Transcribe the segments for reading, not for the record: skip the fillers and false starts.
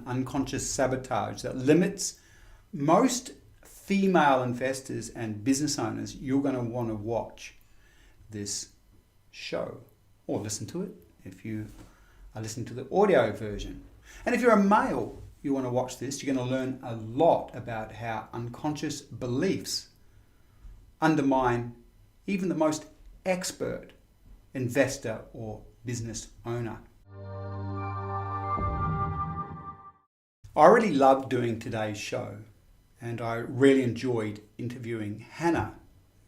unconscious sabotage that limits most female investors and business owners, you're going to want to watch this show or listen to it if you are listening to the audio version. And if you're a male, you want to watch this, you're going to learn a lot about how unconscious beliefs undermine even the most expert investor or business owner. I really loved doing today's show, and I really enjoyed interviewing Hannah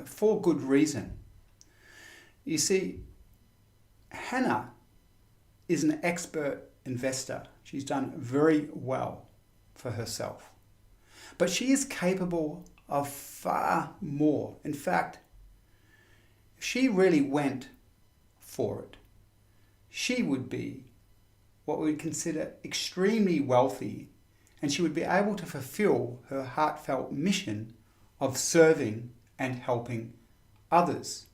for good reason. You see, Hannah is an expert investor. She's done very well for herself, but she is capable of far more. In fact, if she really went for it, she would be what we would consider extremely wealthy, and she would be able to fulfill her heartfelt mission of serving and helping others.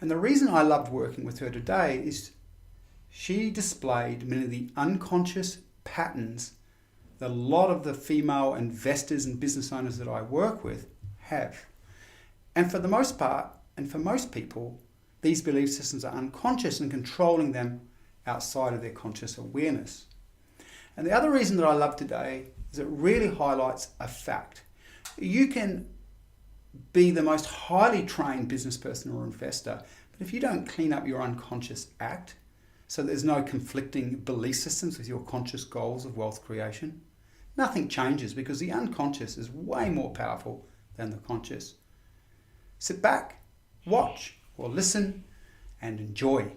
And the reason I loved working with her today is she displayed many of the unconscious patterns that a lot of the female investors and business owners that I work with have. And for the most part, and for most people, these belief systems are unconscious and controlling them outside of their conscious awareness. And the other reason that I love today is it really highlights a fact. You can be the most highly trained business person or investor, but if you don't clean up your unconscious act, so there's no conflicting belief systems with your conscious goals of wealth creation, nothing changes, because the unconscious is way more powerful than the conscious. Sit back, watch or listen and enjoy.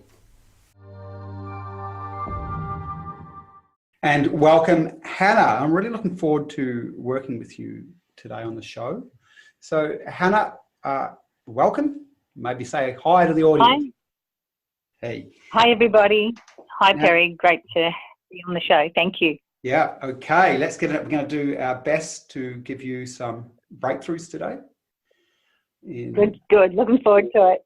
And welcome, Hannah. I'm really looking forward to working with you today on the show. So Hannah, welcome. Maybe say hi to the audience. Hi. Hey. Hi, everybody. Hi, Perry. Great to be on the show. Thank you. Yeah, okay. Let's get it. We're going to do our best to give you some breakthroughs today. Good. Looking forward to it.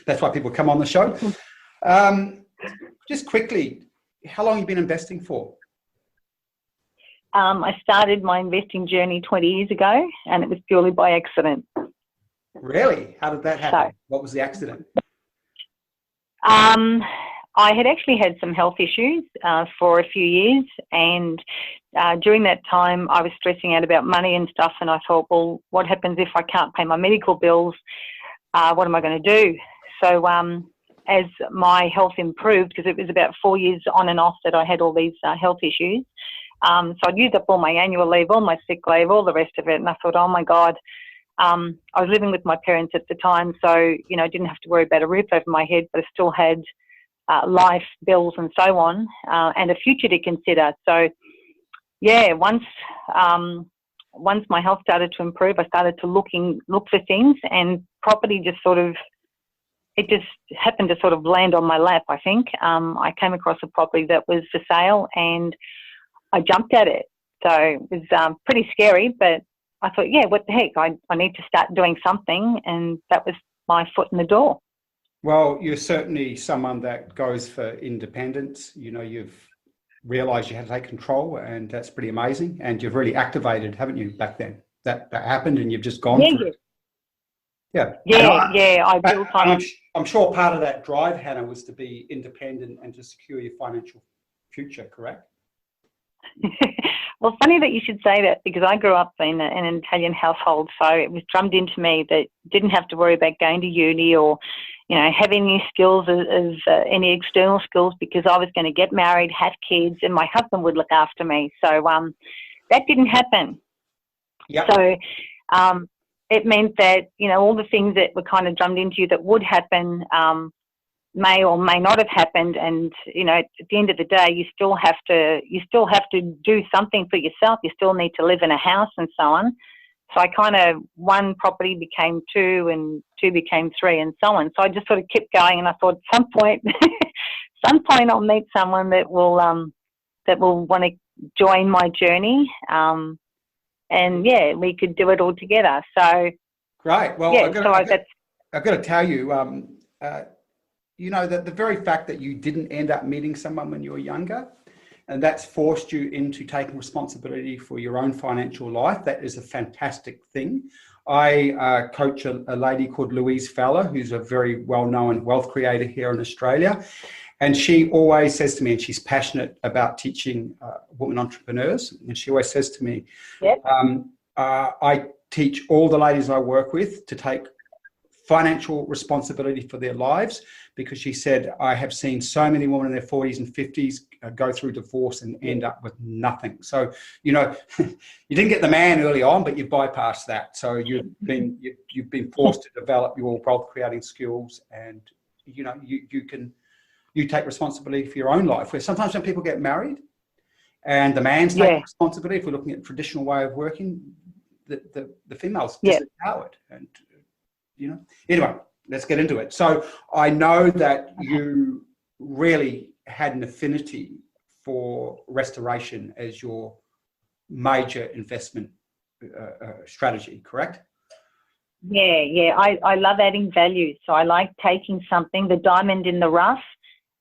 That's why people come on the show. Just quickly, how long have you been investing for? I started my investing journey 20 years ago, and it was purely by accident. Really? How did that happen? What was the accident? I had actually had some health issues for a few years, and during that time I was stressing out about money and stuff, and I thought, well, what happens if I can't pay my medical bills? What am I going to do? So as my health improved, because it was about 4 years on and off that I had all these health issues, so I'd used up all my annual leave, all my sick leave, all the rest of it, and I thought, oh my God, I was living with my parents at the time, so, you know, I didn't have to worry about a roof over my head, but I still had life bills and so on, and a future to consider. So, yeah, once my health started to improve, I started to look for things, and property just happened to sort of land on my lap, I think. I came across a property that was for sale, and I jumped at it. So it was pretty scary, but I thought, yeah, what the heck, I need to start doing something, and that was my foot in the door. Well, you're certainly someone that goes for independence. You know, you've realised you had to take control, and that's pretty amazing. And you've really activated, haven't you, back then? That happened, and you've just gone for it. Yeah. I built on. I'm sure part of that drive, Hannah, was to be independent and to secure your financial future, correct? Well, funny that you should say that, because I grew up in an Italian household, so it was drummed into me that didn't have to worry about going to uni or, you know, having any skills as any external skills, because I was going to get married, have kids, and my husband would look after me. So that didn't happen. Yep. So it meant that, you know, all the things that were kind of drummed into you that would happen may or may not have happened, and, you know, at the end of the day, you still have to do something for yourself. You still need to live in a house and so on. So I kind of, one property became two, and two became three, and so on. So I just sort of kept going, and I thought, at some point I'll meet someone that will want to join my journey, and yeah, we could do it all together. So great. Well, yeah, I've got to tell you, you know, that the very fact that you didn't end up meeting someone when you were younger and that's forced you into taking responsibility for your own financial life. That is a fantastic thing. I coach a lady called Louise Fowler, who's a very well-known wealth creator here in Australia. And she always says to me, and she's passionate about teaching women entrepreneurs, and she always says to me, Yep. I teach all the ladies I work with to take financial responsibility for their lives, because she said, I have seen so many women in their 40s and 50s go through divorce and end up with nothing. So, you know, you didn't get the man early on, but you bypassed that. So you've been forced to develop your wealth creating skills, and, you know, you take responsibility for your own life. Where sometimes when people get married and the man's taking responsibility, if we're looking at traditional way of working, the female's disempowered. And, you know, anyway, let's get into it. So I know that you really had an affinity for restoration as your major investment strategy, correct? Yeah. I love adding value. So I like taking something, the diamond in the rough,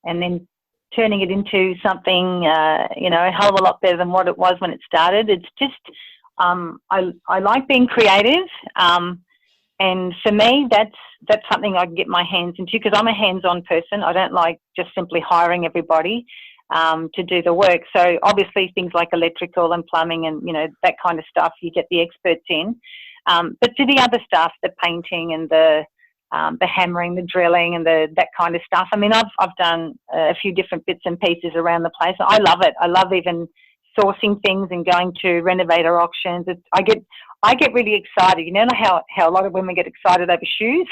and then turning it into something, you know, a hell of a lot better than what it was when it started. It's just, I like being creative. And for me, that's something I can get my hands into, because I'm a hands-on person. I don't like just simply hiring everybody to do the work. So obviously things like electrical and plumbing and, you know, that kind of stuff, you get the experts in. But to the other stuff, the painting and the hammering, the drilling and that kind of stuff. I mean, I've done a few different bits and pieces around the place. I love it. I love even sourcing things and going to renovator auctions. I get really excited. You know how a lot of women get excited over shoes,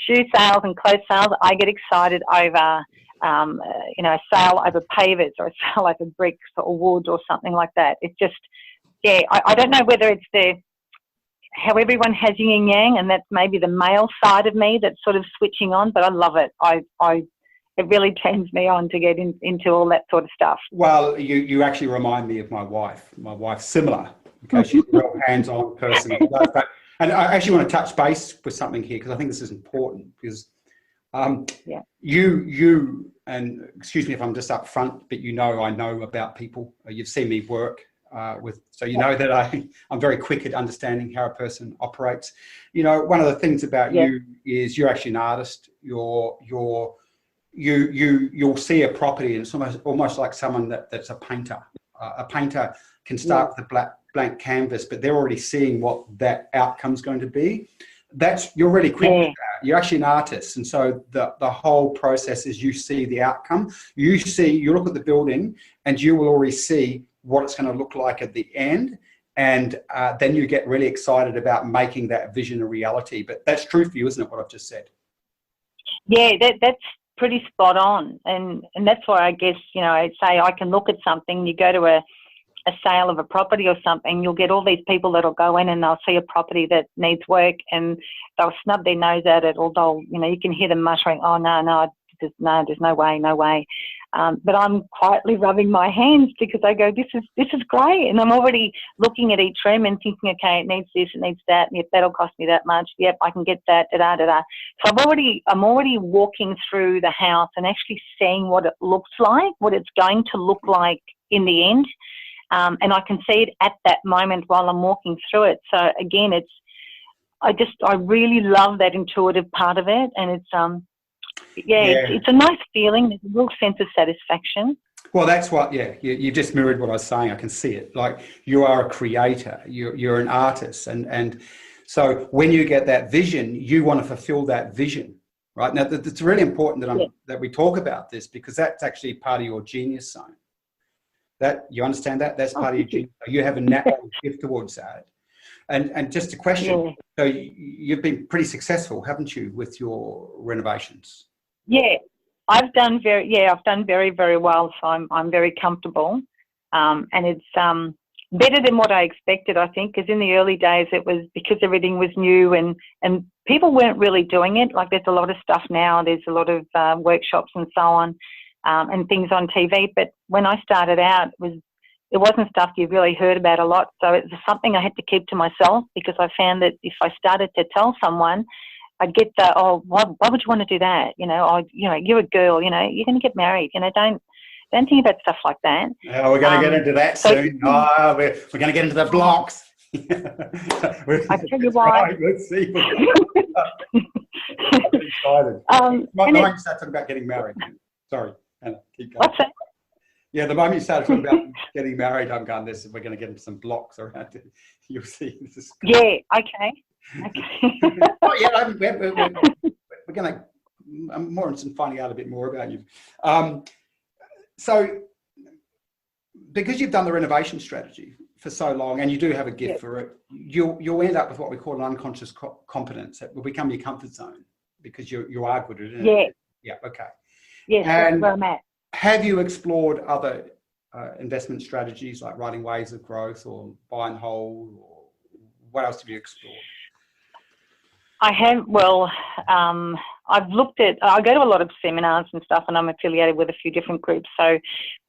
shoe sales and clothes sales. I get excited over, you know, a sale over pavers or a sale over bricks or wood or something like that. It's just, yeah, I don't know whether it's how everyone has yin and yang, and that's maybe the male side of me that's sort of switching on, but I love it. It really turns me on to get into all that sort of stuff. Well, you actually remind me of my wife. My wife's similar. Okay, she's a real hands-on person. And I actually want to touch base with something here, because I think this is important, because you and excuse me if I'm just up front, but you know I know about people. You've seen me work so you know that I'm very quick at understanding how a person operates. You know, one of the things about you is you're actually an artist. You'll see a property and it's almost like someone that's a painter. A painter can start with a blank canvas, but they're already seeing what that outcome's going to be. You're really quick with that. You're actually an artist, and so the whole process is you see the outcome. You look at the building, and you will already see what it's going to look like at the end, and then you get really excited about making that vision a reality. But that's true for you, isn't it, what I've just said? Yeah, that's pretty spot on, and that's why I guess, you know, I'd say I can look at something. You go to a sale of a property or something, you'll get all these people that'll go in and they'll see a property that needs work and they'll snub their nose at it, or they'll, you know, you can hear them muttering, oh no, there's no way. But I'm quietly rubbing my hands, because I go, this is great, and I'm already looking at each room and thinking, okay, it needs this, it needs that, and yep, that'll cost me that much. Yep, I can get that. So I'm already walking through the house and actually seeing what it looks like, what it's going to look like in the end, and I can see it at that moment while I'm walking through it. So again, I really love that intuitive part of it, and it's it's a nice feeling. There's a real sense of satisfaction. Well, that's what, you just mirrored what I was saying. I can see it. Like, you are a creator, you're an artist. And so when you get that vision, you want to fulfill that vision, right? Now, it's really important that we talk about this, because that's actually part of your genius zone. That, you understand that? That's part of your genius. You have a natural gift towards that. And just a question, so you've been pretty successful, haven't you, with your renovations? Yeah, I've done very, very well. So I'm very comfortable, and it's better than what I expected, I think, because in the early days it was because everything was new and people weren't really doing it. Like, there's a lot of stuff now. There's a lot of workshops and so on, and things on TV. But when I started out, it wasn't stuff you really heard about a lot. So it was something I had to keep to myself, because I found that if I started to tell someone, I'd get why would you want to do that? You know, you're a girl, you know, you're going to get married, you know, don't don't think about stuff like that. Oh, we're going to get into that soon. Oh, we're going to get into the blocks. I tell you why. Right, let's see. I'm excited. The moment you start talking about getting married. Sorry, Anna, keep going. What's that? Yeah, the moment you started talking about getting married, I'm going, we're going to get into some blocks around it. You'll see. This is cool. Yeah, okay. Oh, yeah, we're going to, I'm more interested in finding out a bit more about you. So, because you've done the renovation strategy for so long and you do have a gift for it, you'll end up with what we call an unconscious competence that will become your comfort zone because you are good at it. Yeah. Yeah, okay. Yes, that's where I'm at. Have you explored other investment strategies like writing waves of growth or buy and hold, or what else have you explored? I have, well, I've looked at, I go to a lot of seminars and stuff, and I'm affiliated with a few different groups. So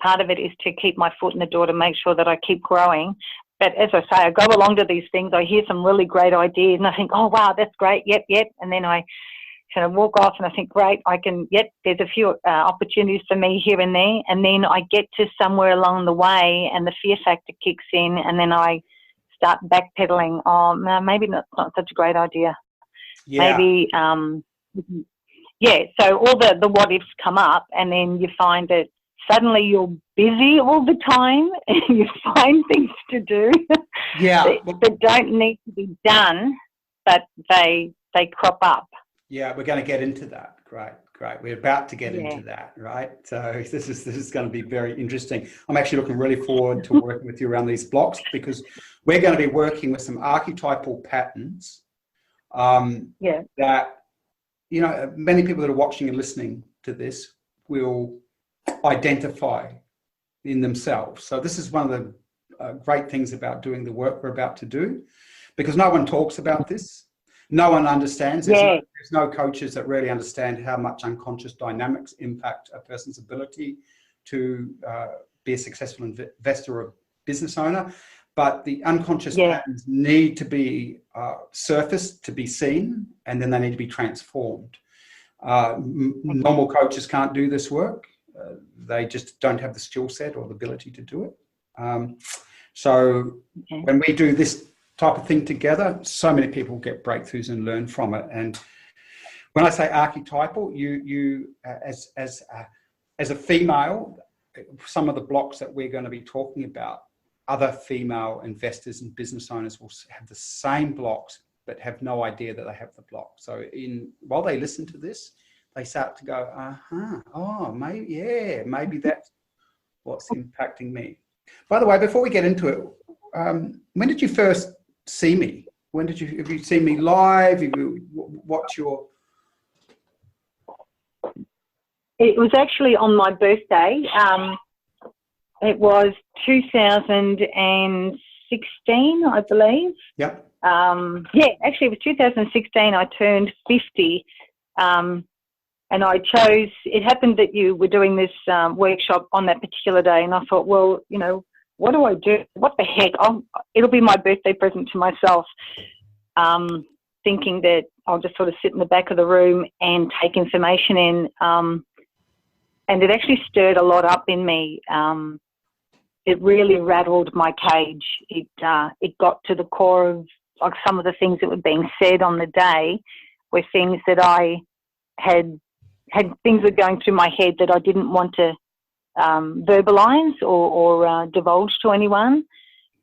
part of it is to keep my foot in the door to make sure that I keep growing. But as I say, I go along to these things, I hear some really great ideas and I think, oh, wow, that's great. Yep. And then I kind of walk off and I think, great, there's a few opportunities for me here and there. And then I get to somewhere along the way and the fear factor kicks in, and then I start backpedaling. Oh, no, maybe not such a great idea. Yeah. Maybe, so all the what ifs come up, and then you find that suddenly you're busy all the time and you find things to do that don't need to be done, but they crop up. Yeah, we're going to get into that. Great. We're about to get into that, right? So this is going to be very interesting. I'm actually looking really forward to working with you around these blocks, because we're going to be working with some archetypal patterns that, many people that are watching and listening to this will identify in themselves. So this is one of the great things about doing the work we're about to do, because no one talks about this. No one understands. There's no coaches that really understand how much unconscious dynamics impact a person's ability to be a successful investor or business owner. But the unconscious patterns need to be surfaced to be seen, and then they need to be transformed. Normal coaches can't do this work. They just don't have the skill set or the ability to do it. So when we do this type of thing together, so many people get breakthroughs and learn from it. And when I say archetypal, you as a female, some of the blocks that we're going to be talking about, other female investors and business owners will have the same blocks, but have no idea that they have the block. So while they listen to this, they start to go, maybe that's what's impacting me. By the way, before we get into it, when did you first see me? Have you seen me live? Have you watched your... It was actually on my birthday. It was 2016, I believe. Yeah. Actually it was 2016. I turned 50. And I chose, it happened that you were doing this workshop on that particular day. And I thought, well, what do I do? What the heck? It'll be my birthday present to myself. Thinking that I'll just sort of sit in the back of the room and take information in. And it actually stirred a lot up in me. It really rattled my cage. It got to the core of like some of the things that were being said on the day were things that I had things were going through my head that I didn't want to verbalize or divulge to anyone.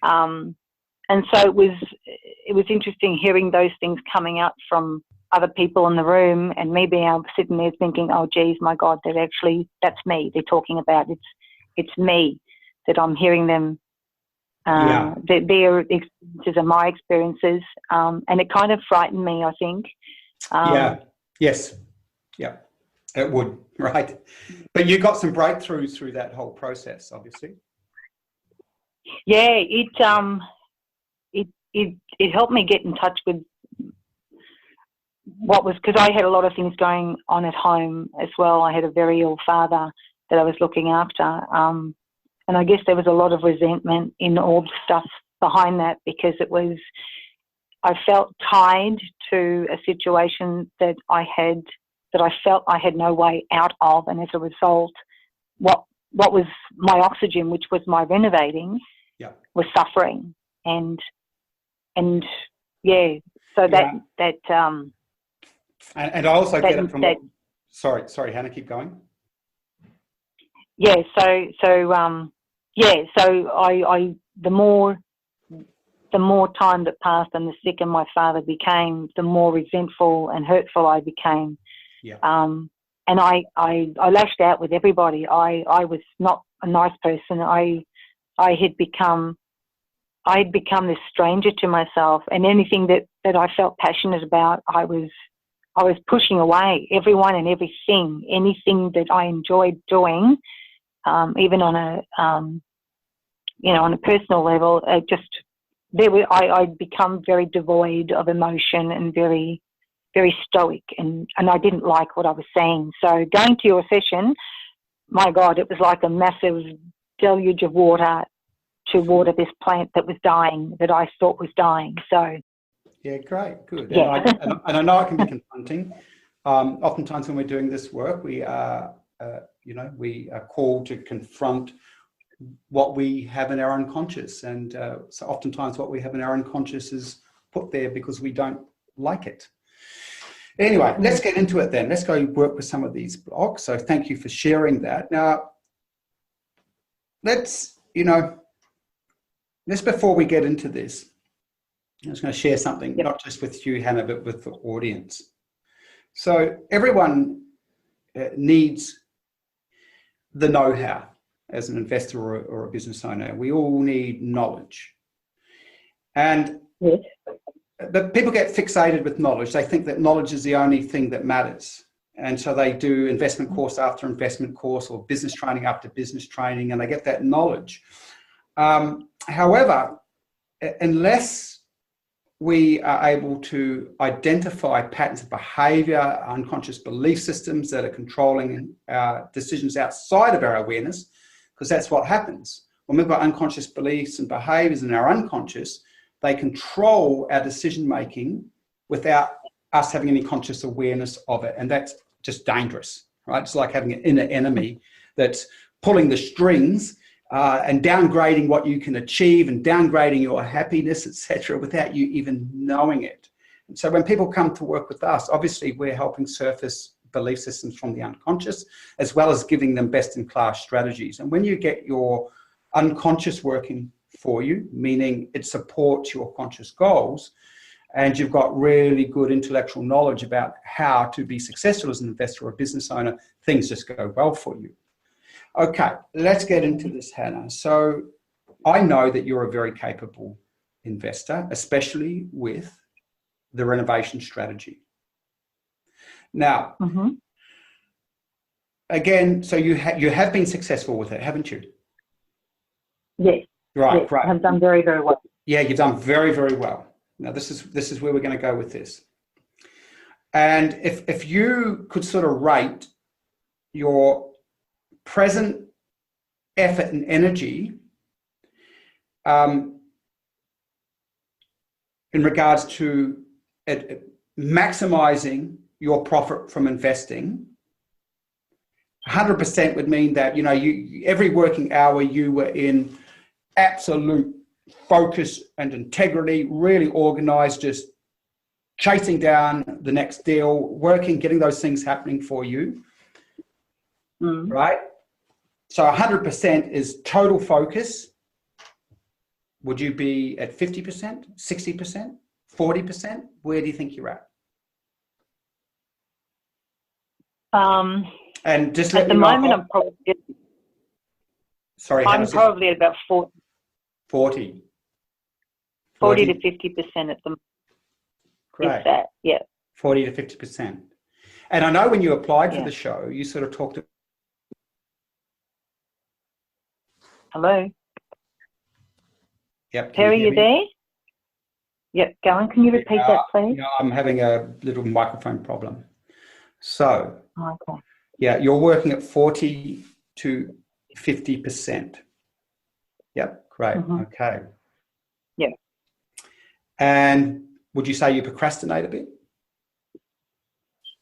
And so it was interesting hearing those things coming out from other people in the room, and me being able to sit in there thinking, oh geez, my God, that's me they're talking about. It's me that I'm hearing them. Their experiences are my experiences. And it kind of frightened me, I think. Yes. Yeah. It would, right? But you got some breakthroughs through that whole process, obviously. Yeah, it helped me get in touch with what was, because I had a lot of things going on at home as well. I had a very ill father that I was looking after. And I guess there was a lot of resentment in all the stuff behind that, because I felt tied to a situation that I felt I had no way out of. And as a result, what what was my oxygen, which was my renovating, Yeah. was suffering. And yeah, so Yeah. that And I also that, get it from that sorry, Hannah, keep going. yeah, so I the more time that passed and the sicker my father became, the more resentful and hurtful I became. Yeah. And I lashed out with everybody. I was not a nice person. I had become this stranger to myself, and anything that I felt passionate about, I was pushing away. Everyone and everything, anything that I enjoyed doing, even on a on a personal level, I'd become very devoid of emotion and very, very stoic, and I didn't like what I was saying. So going to your session, my God, it was like a massive deluge of water to water this plant that was dying, that I thought was dying. So yeah, great, good. yeah. And I know it can be confronting. Oftentimes when we're doing this work, we are called to confront what we have in our unconscious, and so oftentimes what we have in our unconscious is put there because we don't like it. Anyway, let's get into it then. Let's go work with some of these blocks. So thank you for sharing that. Now, let's before we get into this, I'm just going to share something, Yep. not just with you, Hannah, but with the audience. So everyone needs the know-how as an investor or a business owner. We all need knowledge. And Yes. but people get fixated with knowledge. They think that knowledge is the only thing that matters. And so they do investment course after investment course or business training after business training, and they get that knowledge. However, unless we are able to identify patterns of behavior, unconscious belief systems that are controlling our decisions outside of our awareness, because that's what happens. When we've got unconscious beliefs and behaviors in our unconscious, they control our decision-making without us having any conscious awareness of it. And that's just dangerous, right? It's like having an inner enemy that's pulling the strings and downgrading what you can achieve and downgrading your happiness, etc., without you even knowing it. And so when people come to work with us, obviously we're helping surface belief systems from the unconscious, as well as giving them best-in-class strategies. And when you get your unconscious working for you, meaning it supports your conscious goals, and you've got really good intellectual knowledge about how to be successful as an investor or a business owner, things just go well for you. Okay, let's get into this, Hannah. So I know that you're a very capable investor, especially with the renovation strategy. Now, again, so you have been successful with it, haven't you? Yes. Right, yes. right. I've done very, very well. Yeah, you've done very, very well. Now, this is where we're going to go with this. And if you could sort of rate your present effort and energy in regards to maximizing your profit from investing, 100% would mean that, every working hour you were in absolute focus and integrity, really organized, just chasing down the next deal, working, getting those things happening for you, right? So 100% is total focus. Would you be at 50%, 60%, 40%? Where do you think you're at? And just let at the me know. moment, I'm probably at about 40 to 50% at the. Great. Is that, yeah. 40 to 50%. And I know when you applied for the show, you sort of talked. Hello. Yep. Terry, you there? Yep. Go on. Can you repeat that, please? I'm having a little microphone problem. So, okay. Yeah, you're working at 40 to 50%. Yep. Great. Okay. Yeah. And would you say you procrastinate a bit?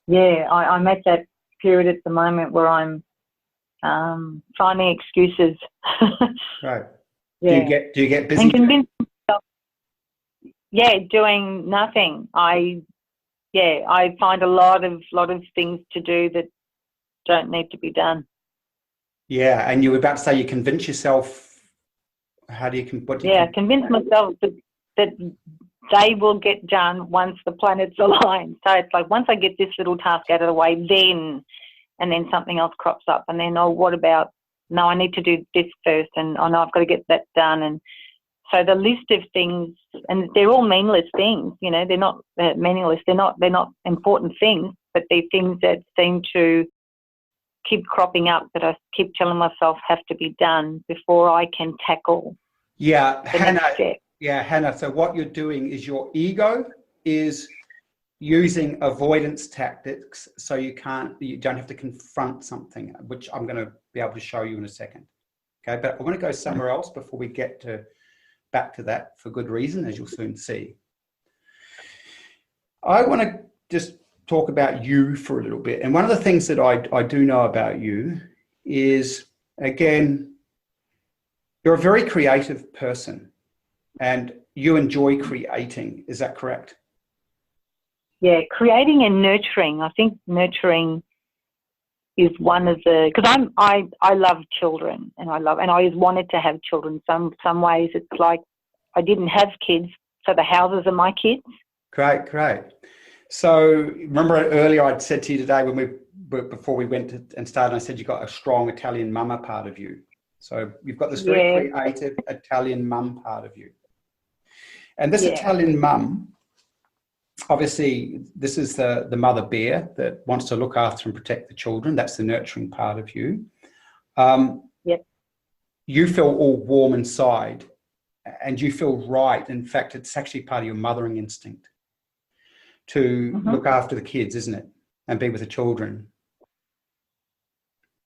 Yeah, I'm at that period at the moment where I'm finding excuses. Right. Yeah. Do you get busy? And convince myself, doing nothing. I find a lot of things to do that don't need to be done. Yeah, and you were about to say you convince yourself. How do you? Convince myself that they will get done once the planets align. So it's like, once I get this little task out of the way, then something else crops up, and then, what about, no, I need to do this first, and I know I've got to get that done. And so the list of things, and they're all meaningless things, they're not meaningless. They're not important things, but they're things that seem to keep cropping up, that I keep telling myself have to be done before I can tackle the next step. Yeah, Hannah, so what you're doing is your ego is using avoidance tactics, so you don't have to confront something, which I'm going to be able to show you in a second. Okay, but I want to go somewhere else before we get back to that, for good reason, as you'll soon see. I want to just talk about you for a little bit. And one of the things that I do know about you is, again, you're a very creative person and you enjoy creating. Is that correct? Yeah, creating and nurturing. I think nurturing is one of the, because I love children, and I always wanted to have children. Some ways it's like I didn't have kids, so the houses are my kids. Great. So remember earlier I'd said to you today before we went and started, I said you got a strong Italian mama part of you. So you've got this very creative Italian mum part of you. And this Italian mum, obviously, this is the mother bear that wants to look after and protect the children. That's the nurturing part of you. You feel all warm inside, and you feel right. In fact, it's actually part of your mothering instinct to look after the kids, isn't it? And be with the children.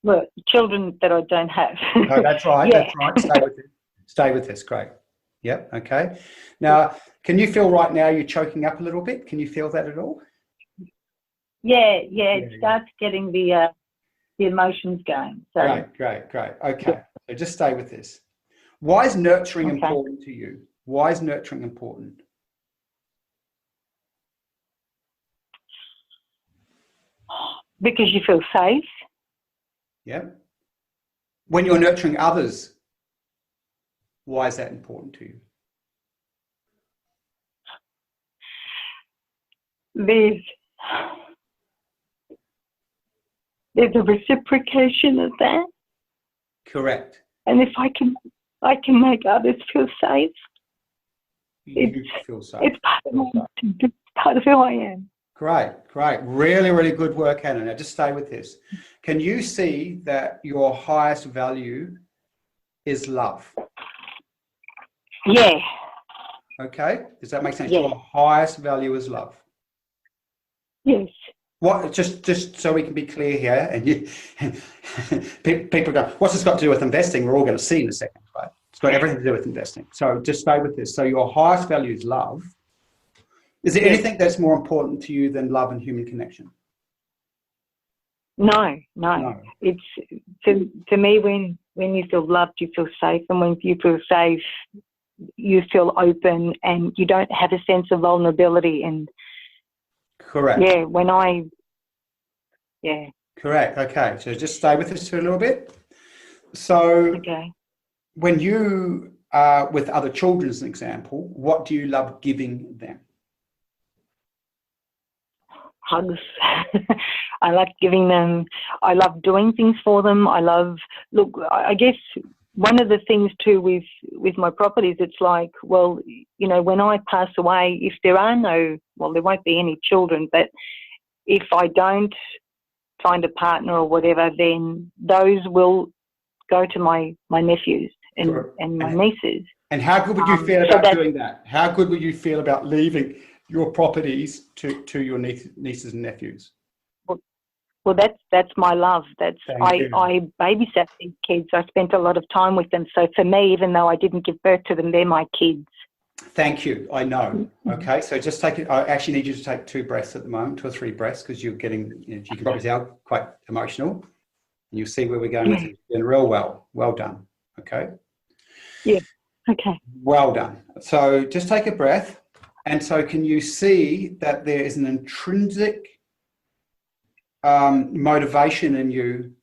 Well, children that I don't have. Oh, that's right. That's right. Stay with this. Great. Yep. Okay. Now, can you feel right now you're choking up a little bit? Can you feel that at all? Yeah. It starts getting the emotions going. So. Great. Okay. So just stay with this. Why is nurturing important to you? Why is nurturing important? Because you feel safe. Yep. When you're nurturing others, why is that important to you? There's a reciprocation of that. Correct. And if I can make others feel safe, feel safe. It's part of who I am. Great. Really, really good work, Hannah. Now just stay with this. Can you see that your highest value is love? Yeah. Okay. Does that make sense? Yeah. Your highest value is love. Yes. What? Just so we can be clear here, and people go, what's this got to do with investing? We're all going to see in a second, right? It's got everything to do with investing. So just stay with this. So your highest value is love. Is there anything that's more important to you than love and human connection? No. It's to me, when you feel loved, you feel safe, and when you feel safe, you feel open, and you don't have a sense of vulnerability. And correct. Yeah. Correct. Okay. So just stay with us for a little bit. So when you are with other children, as an example, what do you love giving them? Hugs. I like giving them, I love doing things for them. I guess one of the things too with my properties, it's like, well, when I pass away, if there won't be any children, but if I don't find a partner or whatever, then those will go to my nephews and my nieces. And how good would you feel about doing that? How good would you feel about leaving your properties to your nieces and nephews? Well, that's my love. I babysat these kids. I spent a lot of time with them. So for me, even though I didn't give birth to them, they're my kids. Thank you. I know. Okay, so just take it. I actually need you to take 2 breaths at the moment, 2 or 3 breaths, because you're getting, you can probably tell, quite emotional. You'll see where we're going with Yeah. it. You're doing real well. Well done. Okay. Yeah. Okay. Well done. So just take a breath. And so can you see that there is an intrinsic motivation in you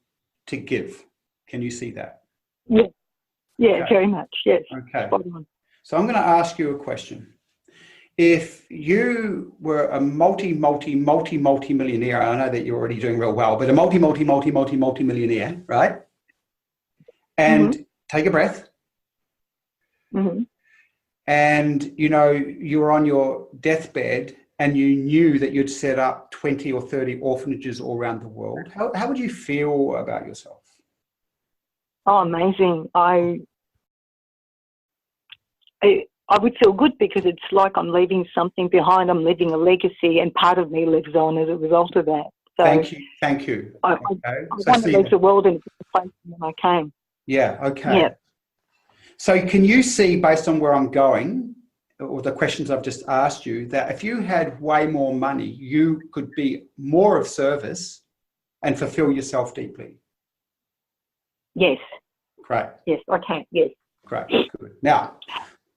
to give? Can you see that? Yeah. Yeah, Okay. very much. Yes. Okay. Spot on. So I'm going to ask you a question. If you were a multi-millionaire, I know that you're already doing real well, but a multi-millionaire, right? And take a breath. Mm-hmm. And, you know, you were on your deathbed and you knew that you'd set up 20 or 30 orphanages all around the world. How would you feel about yourself? Oh, amazing. I would feel good because it's like I'm leaving something behind. I'm leaving a legacy, and part of me lives on as a result of that. So Thank you. Thank you. I want to leave the world in a different place than I came. Yeah. Okay. Yeah. So can you see, based on where I'm going, or the questions I've just asked you, that if you had way more money, you could be more of service and fulfill yourself deeply? Yes. Great. Yes, I can. Yes. Great. Good. Now,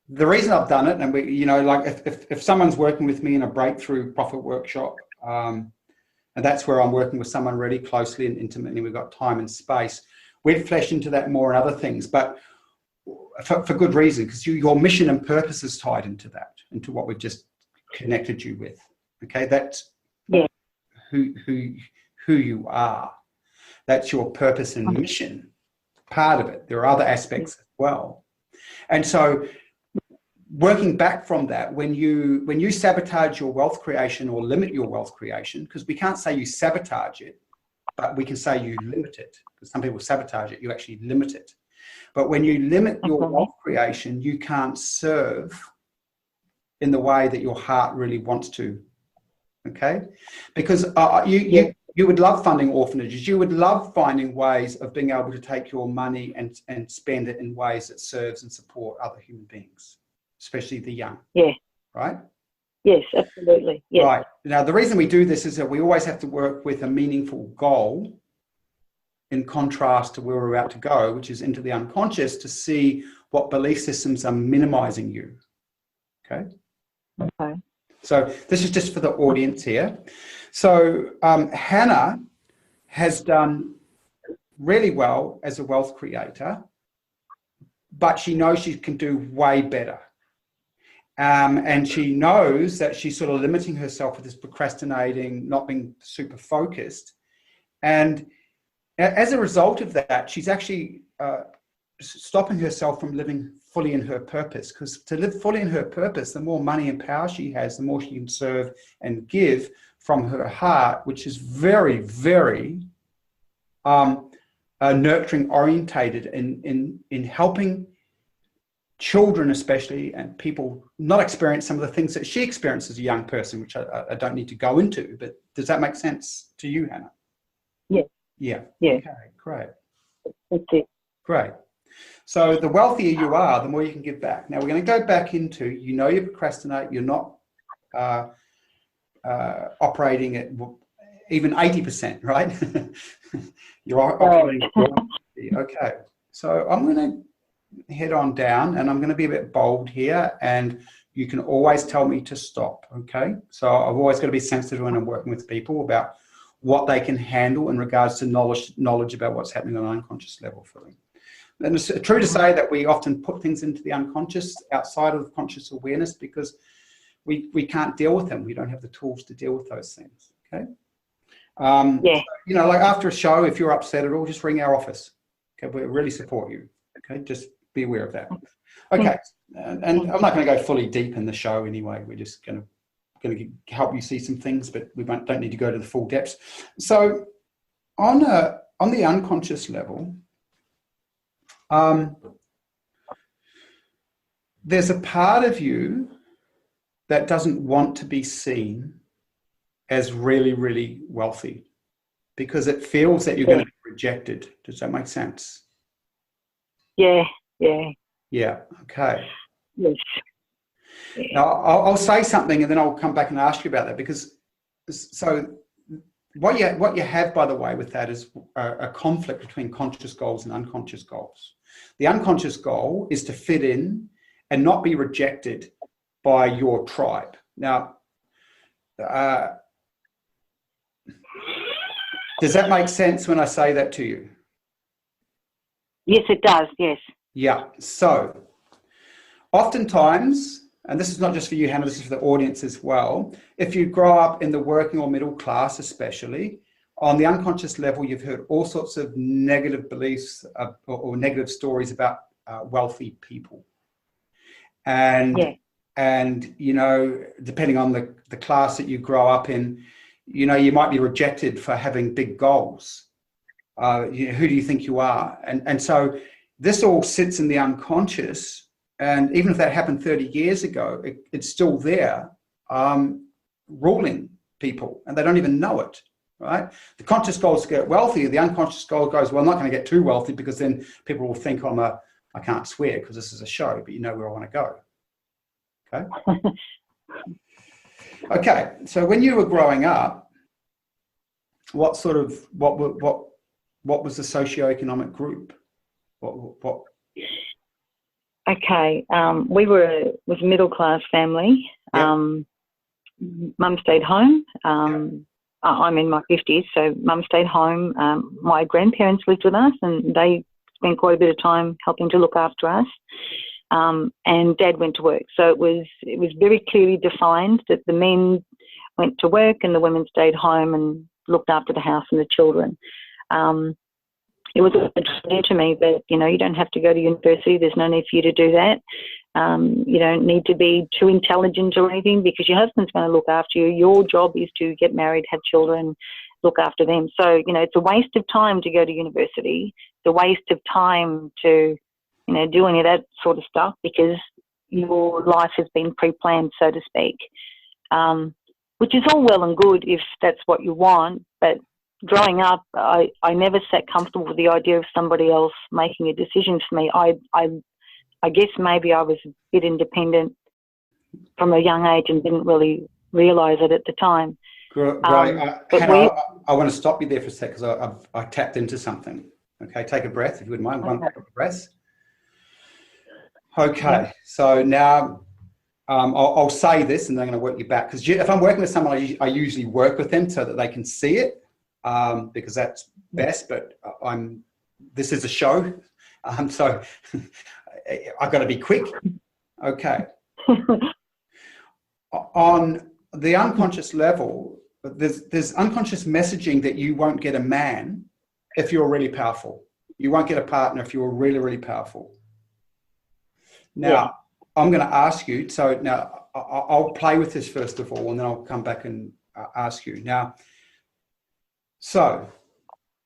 the reason I've done it, and we, you know, like if someone's working with me in a breakthrough profit workshop, and that's where I'm working with someone really closely and intimately, we've got time and space, we'd flesh into that more and other things, but for good reason, because your mission and purpose is tied into that, into what we've just connected you with. Okay, that's who you are. That's your purpose and mission, part of it. There are other aspects as well. And so working back from that, when you sabotage your wealth creation or limit your wealth creation, because we can't say you sabotage it, but we can say you limit it, because some people sabotage it, you actually limit it. But when you limit your wealth creation, you can't serve in the way that your heart really wants to. Okay? Because you would love funding orphanages. You would love finding ways of being able to take your money and spend it in ways that serves and support other human beings, especially the young. Yeah. Right? Yes, absolutely. Yes. Right. Now, the reason we do this is that we always have to work with a meaningful goal, in contrast to where we're about to go, which is into the unconscious, to see what belief systems are minimizing you. Okay. Okay. So this is just for the audience here. So Hannah has done really well as a wealth creator, but she knows she can do way better. And she knows that she's sort of limiting herself with this procrastinating, not being super focused. And as a result of that, she's actually stopping herself from living fully in her purpose, because to live fully in her purpose, the more money and power she has, the more she can serve and give from her heart, which is very, very nurturing orientated in helping children especially, and people not experience some of the things that she experienced as a young person, which I don't need to go into, but does that make sense to you, Hannah? Yes. Yeah. Yeah. Okay, great. That's it. Great. So the wealthier you are, the more you can give back. Now we're going to go back into, you procrastinate, you're not operating at even 80%, right? You're operating. Okay. So I'm going to head on down, and I'm going to be a bit bold here, and you can always tell me to stop. Okay. So I've always got to be sensitive when I'm working with people about what they can handle in regards to knowledge about what's happening on an unconscious level for them. And it's true to say that we often put things into the unconscious outside of conscious awareness because we can't deal with them. We don't have the tools to deal with those things. Okay. Yeah. You know, like after a show, if you're upset at all, just ring our office. Okay, we really support you. Okay, just be aware of that. Okay, and I'm not going to go fully deep in the show anyway. We're just going to help you see some things, but we don't need to go to the full depths. So on the unconscious level, there's a part of you that doesn't want to be seen as really, really wealthy because it feels that you're going to be rejected. Does that make sense? Yeah. Yeah. Yeah. Okay. Yes. Yeah. Now I'll say something and then I'll come back and ask you about that, because so what you have, by the way, with that is a conflict between conscious goals and unconscious goals. The unconscious goal is to fit in and not be rejected by your tribe. Now, does that make sense when I say that to you? Yes, it does. Yes. Yeah. So oftentimes, and this is not just for you, Hannah, this is for the audience as well, if you grow up in the working or middle class especially, on the unconscious level, you've heard all sorts of negative beliefs or negative stories about wealthy people. And, yeah. and you know, depending on the class that you grow up in, you know, you might be rejected for having big goals. You know, who do you think you are? And so this all sits in the unconscious. And even if that happened 30 years ago, it's still there, ruling people, and they don't even know it, right? The conscious goal is to get wealthy. The unconscious goal goes, well, I'm not going to get too wealthy because then people will think I can't swear because this is a show, but you know where I want to go. Okay. Okay. So when you were growing up, what was the socioeconomic group? What? Okay, we was a middle class family. Yep. Mum stayed home. Yep. I'm in my 50s, so Mum stayed home. My grandparents lived with us, and they spent quite a bit of time helping to look after us. And Dad went to work, so it was very clearly defined that the men went to work and the women stayed home and looked after the house and the children. It was clear to me that, you know, you don't have to go to university. There's no need for you to do that. You don't need to be too intelligent or anything because your husband's going to look after you. Your job is to get married, have children, look after them. So, you know, it's a waste of time to go to university. It's a waste of time to, you know, do any of that sort of stuff because your life has been pre-planned, so to speak, which is all well and good if that's what you want, but growing up, I never sat comfortable with the idea of somebody else making a decision for me. I guess maybe I was a bit independent from a young age and didn't really realise it at the time. Great. Hannah, I want to stop you there for a sec because I tapped into something. Okay, take a breath if you wouldn't mind. One breath. Okay, yeah. So now I'll say this and then I'm going to work you back because if I'm working with someone, I usually work with them so that they can see it. Because that's best, but this is a show, so I've got to be quick. Okay. On the unconscious level, there's unconscious messaging that you won't get a man if you're really powerful. You won't get a partner if you're really, really powerful. Now, I'm going to ask you, so now I'll play with this first of all, and then I'll come back and ask you. Now, so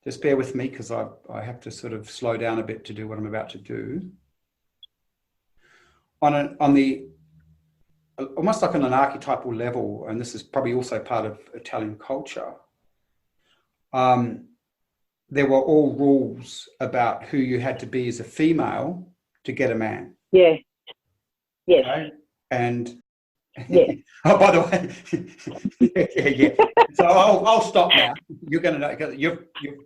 just bear with me because I have to sort of slow down a bit to do what I'm about to do. On the almost like on an archetypal level, and this is probably also part of Italian culture, there were all rules about who you had to be as a female to get a man. Yeah. Yes. Okay? And yeah. Oh, by the way, yeah. So I'll stop now. You're going to know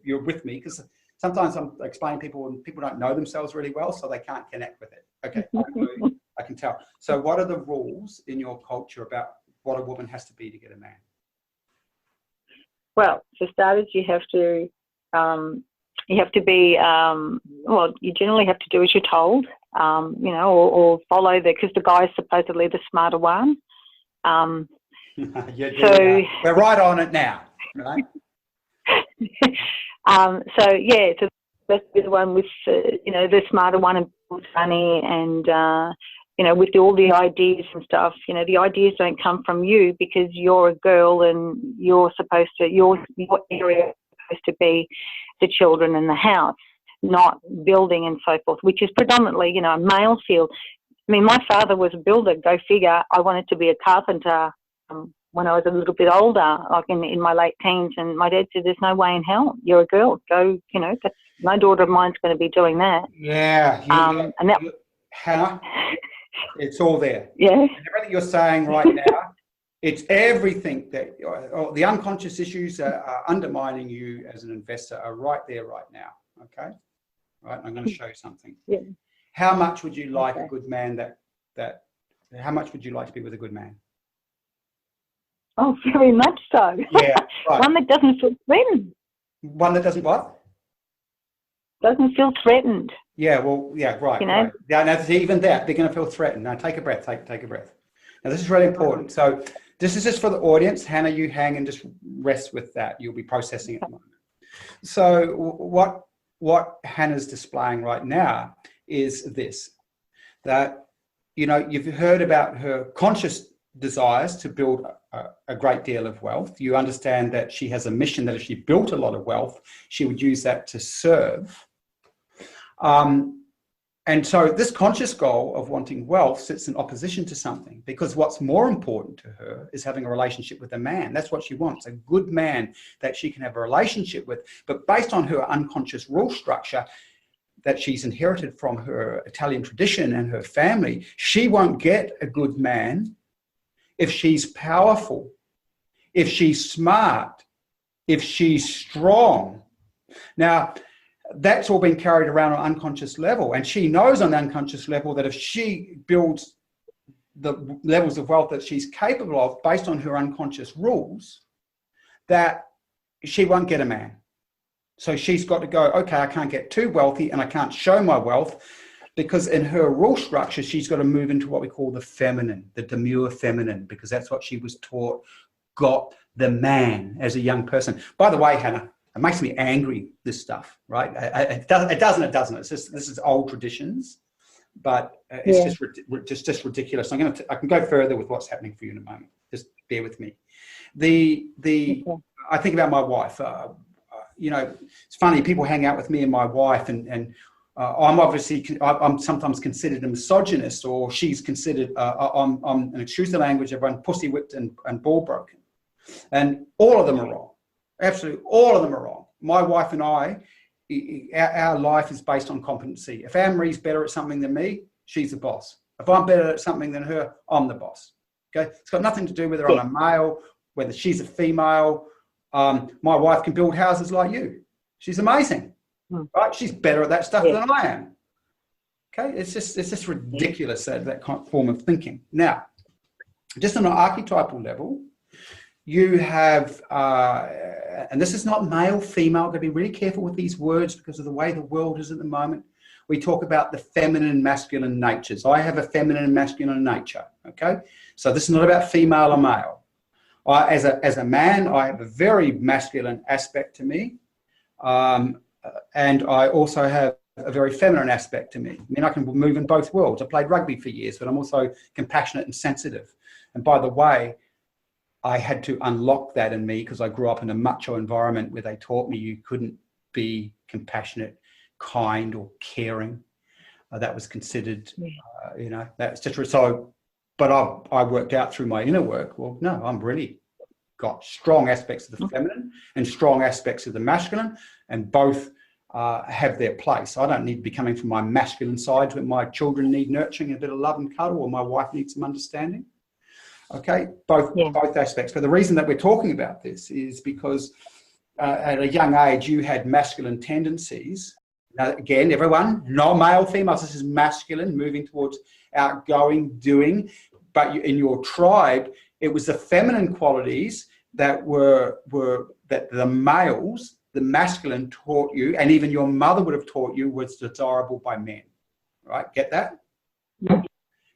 you're with me because sometimes I'm explaining people and people don't know themselves really well, so they can't connect with it. Okay, I can tell. So, what are the rules in your culture about what a woman has to be to get a man? Well, for starters, you have to be. Well, you generally have to do as you're told. You know, or follow because the guy's supposedly the smarter one. So we're right on it now, right? So that's the one with you know, the smarter one and funny and you know, with all the ideas and stuff. You know, the ideas don't come from you because you're a girl and your area is supposed to be the children and the house, not building and so forth, which is predominantly, you know, a male field. I mean, my father was a builder, go figure. I wanted to be a carpenter when I was a little bit older, like in my late teens, and my dad said, there's no way in hell, you're a girl, go, you know, no daughter of mine's going to be doing that. Yeah. And that, Hannah, it's all there. Yeah. And everything you're saying right now It's everything that the unconscious issues are undermining you as an investor are right there, right now. Okay, right. I'm going to show you something. Yeah. How much would you like Okay. a good man how much would you like to be with a good man? Oh, very much so. Yeah, right. One that doesn't feel threatened. One that doesn't what? Doesn't feel threatened. Yeah, well, yeah, right, You know? right. Yeah, now even that, they're going to feel threatened. Now take a breath, take a breath. Now this is really important. So this is just for the audience. Hannah, you hang and just rest with that. You'll be processing at the moment. So what Hannah's displaying right now is this, that, you know, you've heard about her conscious desires to build a great deal of wealth. You understand that she has a mission that if she built a lot of wealth, she would use that to serve. And so this conscious goal of wanting wealth sits in opposition to something, because what's more important to her is having a relationship with a man. That's what she wants, a good man that she can have a relationship with. But based on her unconscious rule structure that she's inherited from her Italian tradition and her family, she won't get a good man if she's powerful, if she's smart, if she's strong. Now, that's all been carried around on an unconscious level. And she knows on the unconscious level that if she builds the levels of wealth that she's capable of based on her unconscious rules, that she won't get a man. So she's got to go, okay, I can't get too wealthy and I can't show my wealth, because in her rule structure, she's got to move into what we call the feminine, the demure feminine, because that's what she was taught got the man as a young person. By the way, Hannah, it makes me angry, this stuff, right? It doesn't. It's just, this is old traditions, but it's just ridiculous. I can go further with what's happening for you in a moment. Just bear with me. I think about my wife. You know, it's funny, people hang out with me and my wife, and I'm sometimes considered a misogynist, or she's considered, I'm an excuse the language, everyone pussy whipped and ball broken. And all of them are wrong. Absolutely, all of them are wrong. My wife and I, our life is based on competency. If Anne-Marie's better at something than me, she's the boss. If I'm better at something than her, I'm the boss. Okay, it's got nothing to do whether I'm a male, whether she's a female. My wife can build houses like you. She's amazing, right? She's better at that stuff than I am. Okay, it's just ridiculous, that kind of form of thinking. Now, just on an archetypal level, you have, and this is not male, female, got to be really careful with these words because of the way the world is at the moment. We talk about the feminine and masculine natures. I have a feminine and masculine nature, okay? So this is not about female or male. As a man, I have a very masculine aspect to me, and I also have a very feminine aspect to me. I mean, I can move in both worlds. I played rugby for years, but I'm also compassionate and sensitive. And by the way, I had to unlock that in me because I grew up in a macho environment where they taught me you couldn't be compassionate, kind, or caring. That was considered, you know, that's just so. But I worked out through my inner work, well, no, I'm really got strong aspects of the feminine and strong aspects of the masculine, and both have their place. I don't need to be coming from my masculine side when my children need nurturing and a bit of love and cuddle, or my wife needs some understanding. Okay, both aspects. But the reason that we're talking about this is because at a young age, you had masculine tendencies. Now, again, everyone, no male, female, this is masculine, moving towards outgoing, doing. But in your tribe, it was the feminine qualities that were that the males, the masculine taught you, and even your mother would have taught you was desirable by men. Right? Get that?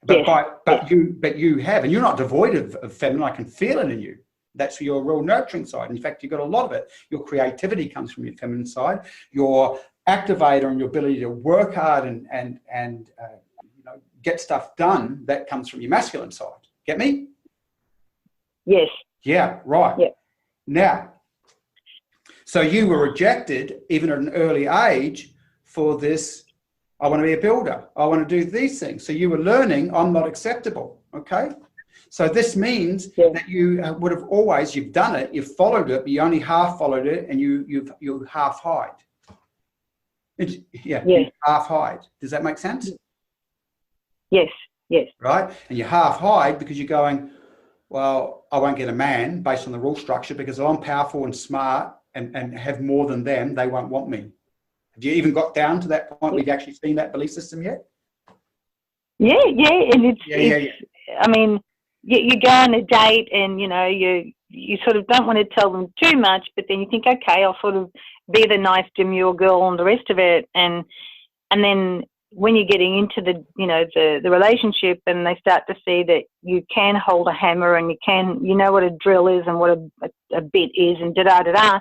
But you have, and you're not devoid of feminine. I can feel it in you. That's your real nurturing side. In fact, you've got a lot of it. Your creativity comes from your feminine side. Your activator and your ability to work hard and you know, get stuff done, that comes from your masculine side. Get me? Yes. Yeah, right. Yeah. Now, so you were rejected even at an early age for this. I want to be a builder. I want to do these things. So you were learning, I'm not acceptable. Okay. So this means that you would have always, you've done it, you've followed it, but you only half followed it, and you half hide. You half hide. Does that make sense? Yes. Yes. Right. And you half hide because you're going, well, I won't get a man based on the rule structure because if I'm powerful and smart and have more than them, they won't want me. Have you even got down to that point where you've actually seen that belief system yet? Yeah, and Yeah. I mean, you go on a date and, you sort of don't want to tell them too much, but then you think, okay, I'll sort of be the nice demure girl and the rest of it. And then when you're getting into the relationship and they start to see that you can hold a hammer and you know what a drill is and what a bit is and da-da-da-da.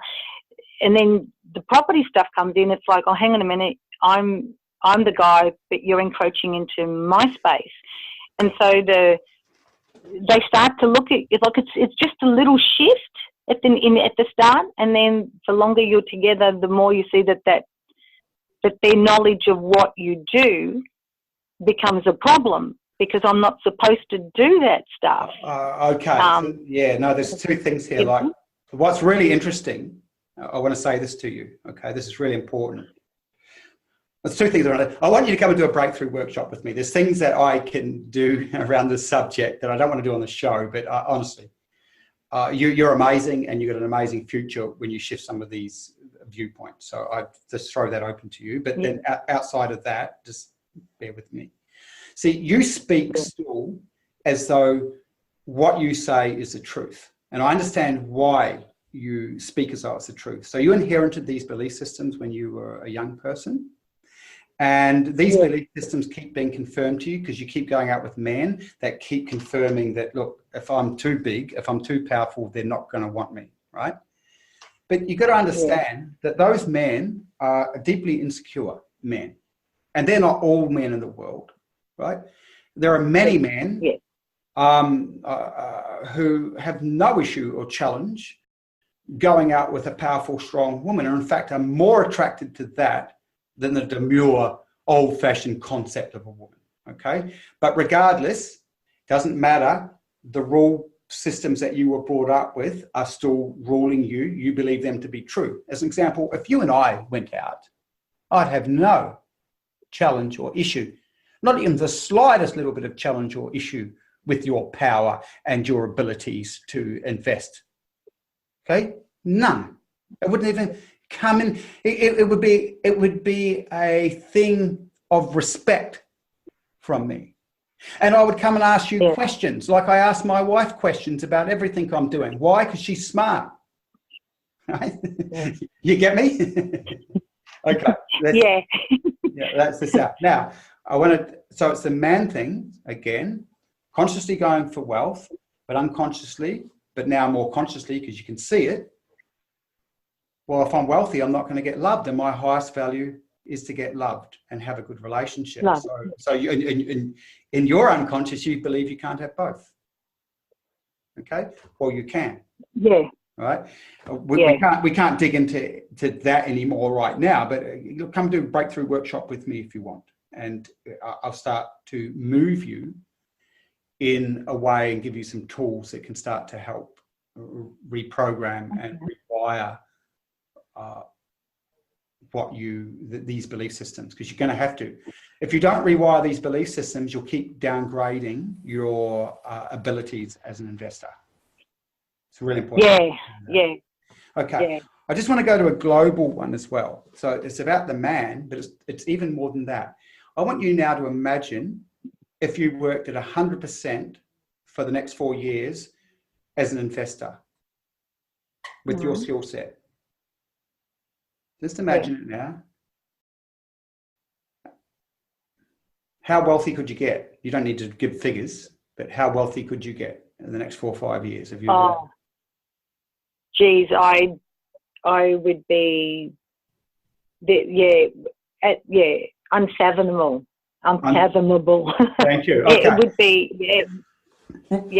And then the property stuff comes in, it's like, oh, hang on a minute, I'm the guy, but you're encroaching into my space. And so they start to look at it like it's just a little shift at the start, and then the longer you're together, the more you see that their knowledge of what you do becomes a problem because I'm not supposed to do that stuff. Okay. There's two things here. Like, what's really interesting, I want to say this to you. Okay, this is really important. There's two things around it. I want you to come and do a breakthrough workshop with me. There's things that I can do around this subject that I don't want to do on the show, but honestly, you're amazing and you've got an amazing future when you shift some of these viewpoints. So I just throw that open to you. But then outside of that, just bear with me. See, you speak still as though what you say is the truth. And I understand why you speak as though it's the truth. So you inherited these belief systems when you were a young person. And these belief systems keep being confirmed to you because you keep going out with men that keep confirming that, look, if I'm too big, if I'm too powerful, they're not going to want me, right? But you've got to understand that those men are deeply insecure men. And they're not all men in the world, right? There are many men who have no issue or challenge going out with a powerful, strong woman. And in fact, are more attracted to that than the demure, old-fashioned concept of a woman, okay? But regardless, doesn't matter, the rule systems that you were brought up with are still ruling you. You believe them to be true. As an example, if you and I went out, I'd have no challenge or issue, not even the slightest little bit of challenge or issue with your power and your abilities to invest, okay? None. It wouldn't even come in. It would be a thing of respect from me. And I would come and ask you questions, like I ask my wife questions about everything I'm doing. Why? Because she's smart. Right? You get me? Okay. That's this out. Now, so it's the man thing, again, consciously going for wealth, but unconsciously, but now more consciously because you can see it. Well, if I'm wealthy, I'm not going to get loved, and my highest value is to get loved and have a good relationship. So you, in your unconscious, you believe you can't have both. Okay, or you can. Yeah. Right. We can't dig into that anymore right now. But you'll come to a breakthrough workshop with me if you want, and I'll start to move you in a way and give you some tools that can start to help reprogram and rewire these belief systems, because you're going to have to. If you don't rewire these belief systems, you'll keep downgrading your abilities as an investor. It's really important. Okay. I just want to go to a global one as well. So it's about the man, but it's even more than that. I want you now to imagine if you worked at 100% for the next 4 years as an investor with your skill set. Just imagine it now. How wealthy could you get? You don't need to give figures, but how wealthy could you get in the next 4 or 5 years? If you geez, I would be, unfathomable. Thank you. Okay. It would be, would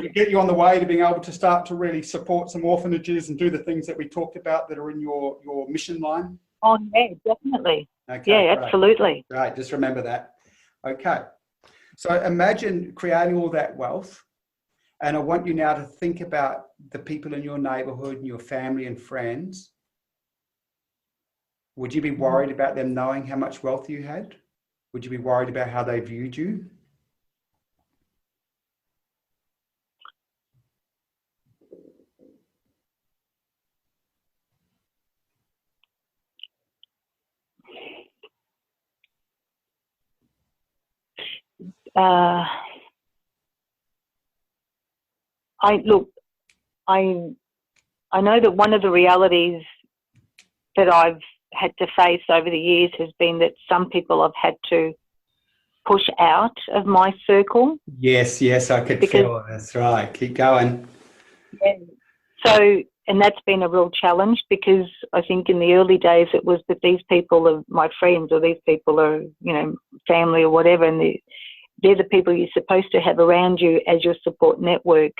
it get you on the way to being able to start to really support some orphanages and do the things that we talked about that are in your mission line? Oh, yeah, definitely. Okay, yeah, great. Absolutely. Right, just remember that. Okay. So imagine creating all that wealth. And I want you now to think about the people in your neighborhood and your family and friends. Would you be worried about them knowing how much wealth you had? Would you be worried about how they viewed you? I know that one of the realities that I've had to face over the years has been that some people I've had to push out of my circle. Yes, I could feel it. That's right. Keep going. Yeah. So, and that's been a real challenge, because I think in the early days it was that these people are my friends, or these people are, family or whatever, and they're the people you're supposed to have around you as your support network.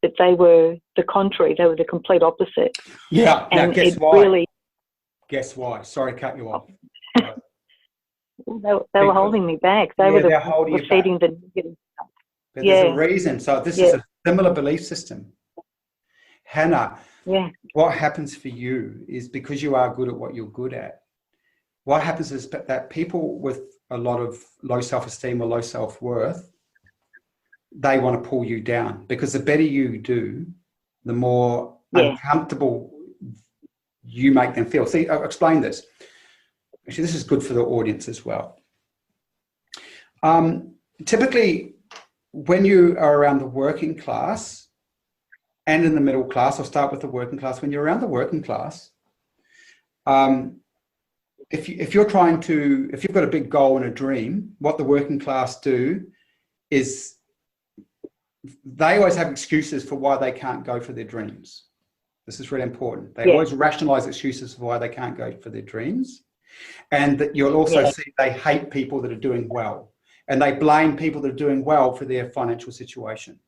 But they were the contrary. They were the complete opposite. Yeah. Now, and guess why? Guess why? Sorry to cut you off. They were holding me back. They were feeding the negative stuff. But there's a reason. So this is a similar belief system. Hannah, what happens for you is, because you are good at what you're good at, what happens is that people with a lot of low self-esteem or low self-worth, they want to pull you down, because the better you do, the more uncomfortable you make them feel. See, I'll explain this. Actually, this is good for the audience as well. Typically, when you are around the working class and in the middle class, I'll start with the working class. When you're around the working class, if you've got a big goal and a dream, what the working class do is they always have excuses for why they can't go for their dreams. This is really important. They always rationalize excuses for why they can't go for their dreams. And that you'll also see they hate people that are doing well. And they blame people that are doing well for their financial situation.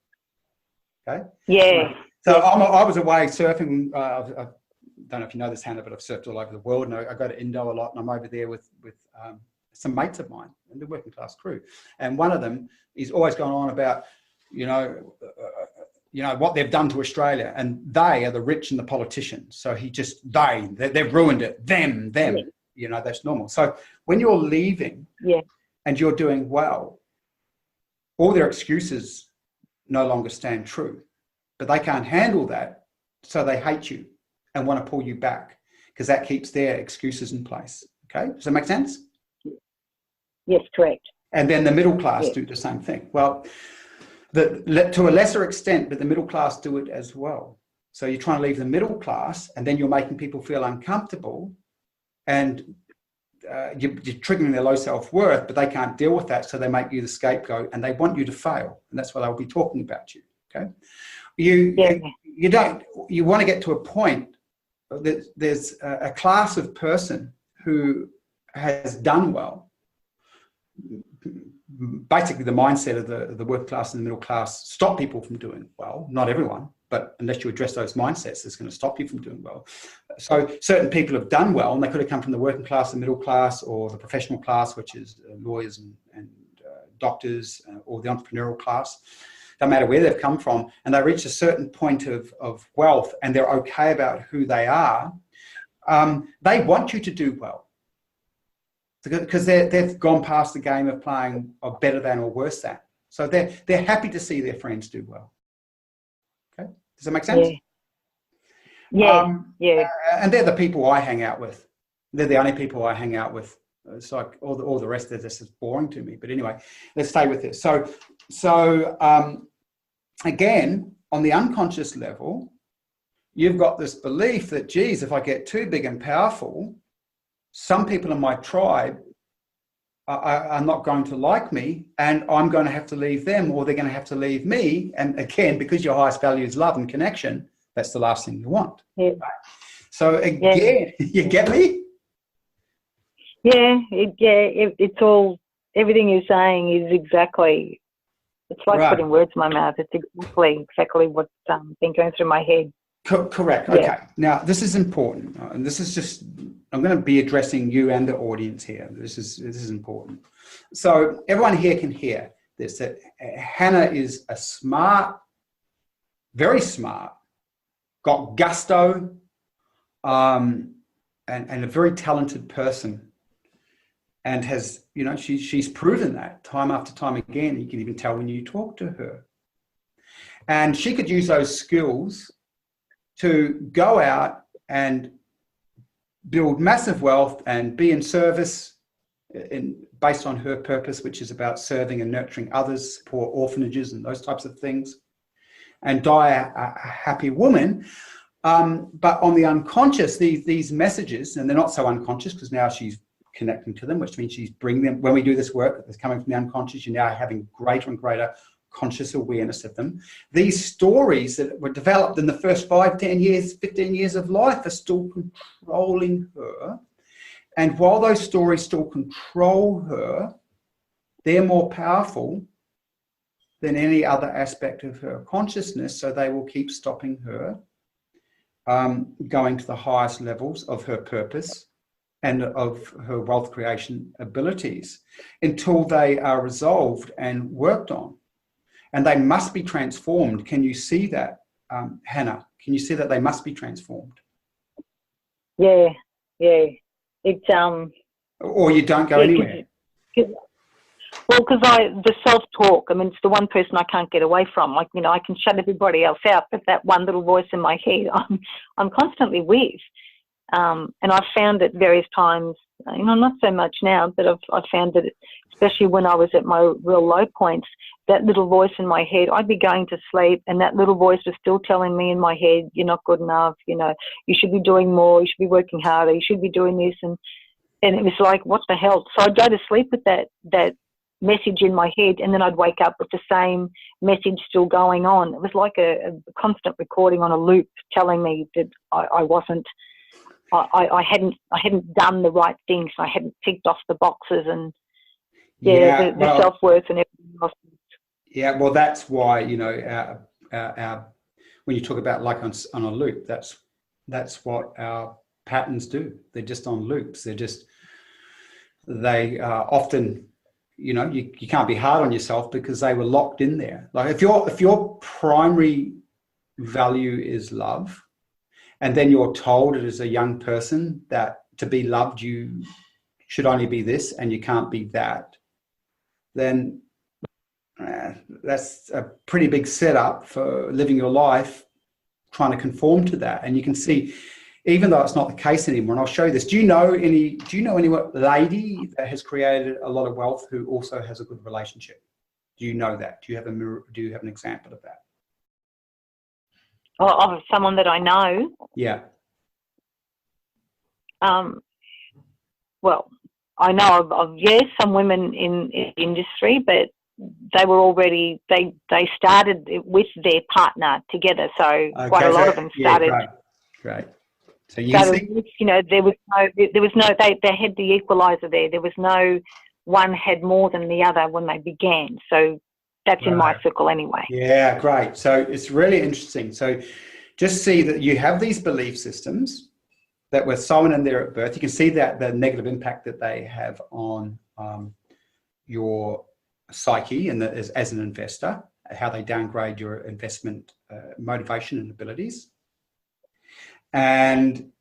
Okay? Yeah. So I was away surfing. I don't know if you know this, Hannah, but I've surfed all over the world. And I go to Indo a lot, and I'm over there with some mates of mine in the working class crew. And one of them is always going on about, what they've done to Australia, and they are the rich and the politicians. So they've ruined it. Them. That's normal. So when you're leaving and you're doing well, all their excuses no longer stand true, but they can't handle that. So they hate you and want to pull you back, because that keeps their excuses in place. Okay. Does that make sense? Yes, correct. And then the middle class do the same thing. Well, to a lesser extent, but the middle class do it as well. So you're trying to leave the middle class, and then you're making people feel uncomfortable, and you're triggering their low self-worth, but they can't deal with that, so they make you the scapegoat, and they want you to fail, and that's what I'll be talking about you. Okay, you want to get to a point that there's a class of person who has done well. Basically, the mindset of the working class and the middle class stop people from doing well. Not everyone, but unless you address those mindsets, it's going to stop you from doing well. So certain people have done well, and they could have come from the working class, the middle class, or the professional class, which is lawyers and doctors, or the entrepreneurial class. No matter where they've come from, and they reach a certain point of wealth, and they're okay about who they are, they want you to do well. Because they've gone past the game of playing of better than or worse than. So they're happy to see their friends do well. Okay, does that make sense? Yeah. And they're the people I hang out with. They're the only people I hang out with. It's like all the rest of this is boring to me. But anyway, let's stay with this. So again, on the unconscious level, you've got this belief that, geez, if I get too big and powerful, some people in my tribe are not going to like me, and I'm going to have to leave them, or they're going to have to leave me. And again, because your highest value is love and connection, that's the last thing you want. Yeah. Right? So again, you get me? It's all, everything you're saying is exactly, it's like putting words in my mouth. It's exactly what's been going through my head. Correct. Okay. Yeah. Now, this is important, and this is just, I'm going to be addressing you and the audience here. This is important. So everyone here can hear this, that Hannah is a smart, very smart, got gusto, and a very talented person, and has, she's proven that time after time again. You can even tell when you talk to her. And she could use those skills to go out and build massive wealth and be in service based on her purpose, which is about serving and nurturing others, support orphanages and those types of things, and die a happy woman. But on the unconscious, these messages, and they're not so unconscious because now she's connecting to them, which means she's bringing them. When we do this work that's coming from the unconscious, you're now having greater and greater conscious awareness of them. These stories that were developed in the first 5, 10 years, 15 years of life are still controlling her. And while those stories still control her, they're more powerful than any other aspect of her consciousness. So they will keep stopping her going to the highest levels of her purpose and of her wealth creation abilities until they are resolved and worked on. And they must be transformed. Can you see that, Hannah? Can you see that they must be transformed? Yeah. It's or you don't go anywhere. Well, because the self-talk, I mean, it's the one person I can't get away from. Like, I can shut everybody else out, but that one little voice in my head, I'm constantly with. And I've found at various times, not so much now, but I've found that, especially when I was at my real low points, that little voice in my head, I'd be going to sleep and that little voice was still telling me in my head, you're not good enough, you should be doing more, you should be working harder, you should be doing this. And it was like, what the hell? So I'd go to sleep with that message in my head, and then I'd wake up with the same message still going on. It was like a constant recording on a loop telling me that I hadn't done the right things. I hadn't ticked off the boxes, and the self-worth and everything else. Yeah, well, that's why, our when you talk about like on a loop, that's what our patterns do. They're just on loops. They often, you can't be hard on yourself because they were locked in there. Like if your primary value is love, and then you're told it as a young person that to be loved you should only be this and you can't be that, then that's a pretty big setup for living your life trying to conform to that. And you can see, even though it's not the case anymore, and I'll show you this. Do you know any lady that has created a lot of wealth who also has a good relationship? Do you know that? Do you have an example of that? Of someone that I know? Yeah. Well, I know of some women in industry, but they were already, they started with their partner together. So quite a lot of them started. Yeah, great. So there was no, they had the equalizer there. There was no one had more than the other when they began. So that's in my circle anyway. Yeah, great. So it's really interesting. So just see that you have these belief systems that were sown in there at birth. You can see that the negative impact that they have on your psyche and as an investor, how they downgrade your investment motivation and abilities. And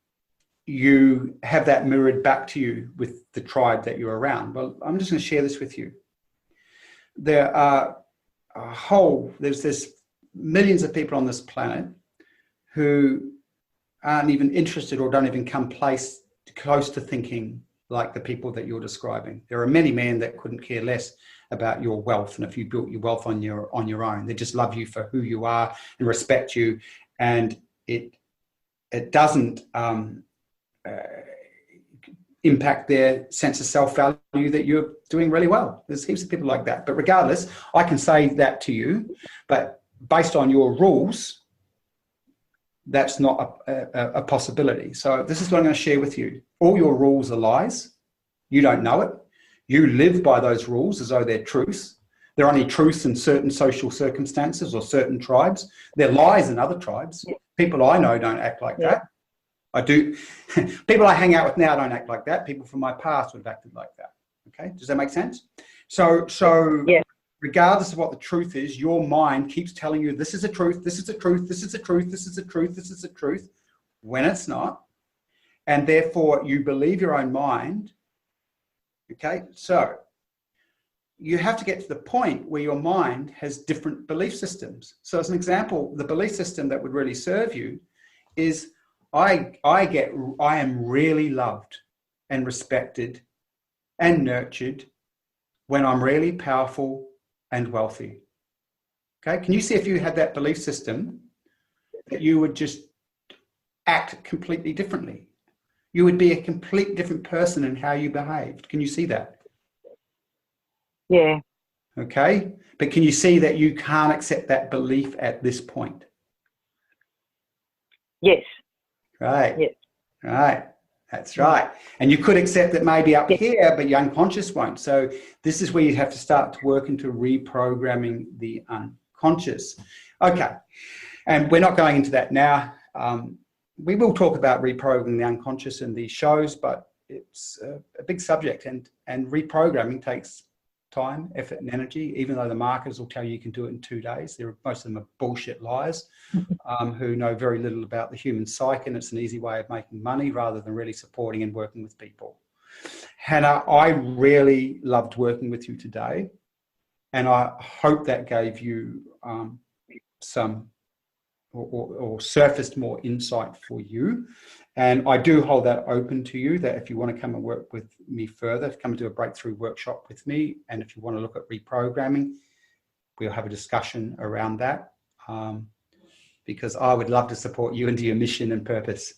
you have that mirrored back to you with the tribe that you're around. Well, I'm just going to share this with you. There's millions of people on this planet who aren't even interested or don't even come close to thinking like the people that you're describing. There are many men that couldn't care less about your wealth, and if you built your wealth on your own, they just love you for who you are and respect you, and it doesn't impact their sense of self-value that you're doing really well. There's heaps of people like that. But regardless, I can say that to you, but based on your rules, that's not a possibility. So this is what I'm going to share with you. All your rules are lies. You don't know it. You live by those rules as though they're truths. They're only truths in certain social circumstances or certain tribes. They're lies in other tribes. People I know don't act like that. I do. People I hang out with now don't act like that. People from my past would have acted like that. Okay, does that make sense? So regardless of what the truth is, your mind keeps telling you this is a truth, this is a truth, this is a truth, this is a truth, this is a truth, when it's not. And therefore you believe your own mind. Okay, so you have to get to the point where your mind has different belief systems. So as an example, the belief system that would really serve you is I am really loved and respected and nurtured when I'm really powerful and wealthy. Okay, can you see if you had that belief system that you would just act completely differently? You would be a complete different person in how you behaved. Can you see that? Yeah. Okay, but can you see that you can't accept that belief at this point? Yes. Right. Yes. Right. That's right. And you could accept it maybe up Yes. here, but your unconscious won't. So this is where you have to start to work into reprogramming the unconscious. Okay. And we're not going into that now. We will talk about reprogramming the unconscious in these shows, but it's a big subject, and reprogramming takes time, effort, and energy, even though the marketers will tell you you can do it in 2 days. Most of them are bullshit liars who know very little about the human psyche, and it's an easy way of making money rather than really supporting and working with people. Hannah, I really loved working with you today, and I hope that gave you some or surfaced more insight for you. And I do hold that open to you, that if you want to come and work with me further, come and do a breakthrough workshop with me, and if you want to look at reprogramming, we'll have a discussion around that, because I would love to support you into your mission and purpose.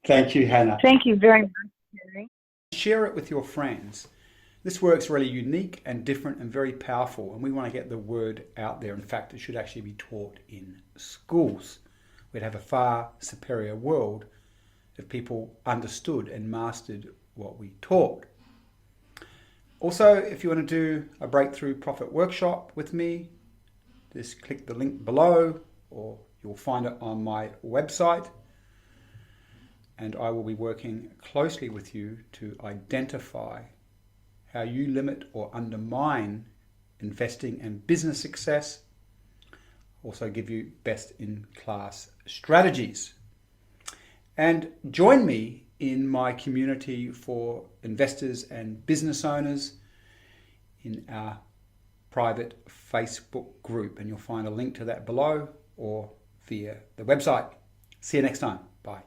Thank you, Hannah. Thank you very much, Gary. Share it with your friends. This work's really unique and different and very powerful, and we want to get the word out there. In fact, it should actually be taught in schools. We'd have a far superior world if people understood and mastered what we taught. Also, if you want to do a breakthrough profit workshop with me, just click the link below, or you'll find it on my website. And I will be working closely with you to identify how you limit or undermine investing and business success. Also give you best-in-class strategies. And join me in my community for investors and business owners in our private Facebook group. And you'll find a link to that below or via the website. See you next time. Bye.